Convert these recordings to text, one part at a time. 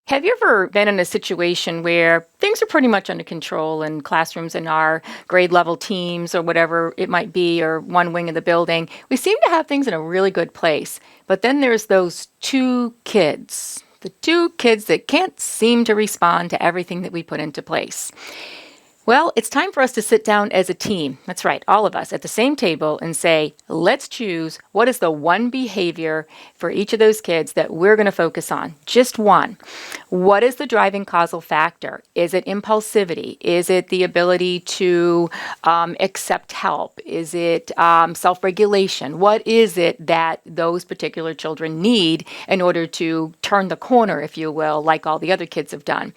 Have you ever been in a situation where things are pretty much under control in classrooms in our grade level teams or whatever it might be, or one wing of the building? We seem to have things in a really good place. But then there's those the two kids that can't seem to respond to everything that we put into place. Well, it's time for us to sit down as a team. That's right, all of us at the same table and say, let's choose what is the one behavior for each of those kids that we're going to focus on. Just one. What is the driving causal factor? Is it impulsivity? Is it the ability to accept help? Is it self-regulation? What is it that those particular children need in order to turn the corner, if you will, like all the other kids have done?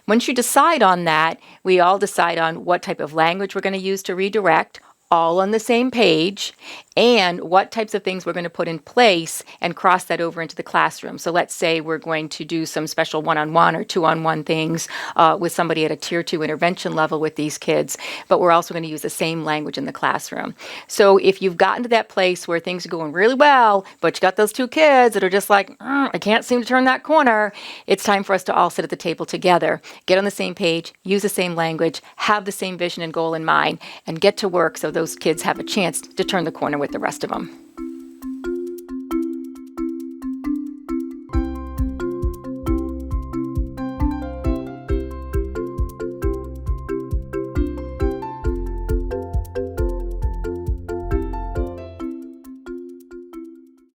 Once you decide on that, we all decide on what type of language we're going to use to redirect, all on the same page, and what types of things we're going to put in place and cross that over into the classroom. So let's say we're going to do some special one-on-one or two-on-one things with somebody at a tier 2 intervention level with these kids, but we're also going to use the same language in the classroom. So if you've gotten to that place where things are going really well, but you got those two kids that are just like, I can't seem to turn that corner, it's time for us to all sit at the table together, get on the same page, use the same language, have the same vision and goal in mind, and get to work so those kids have a chance to turn the corner with the rest of them.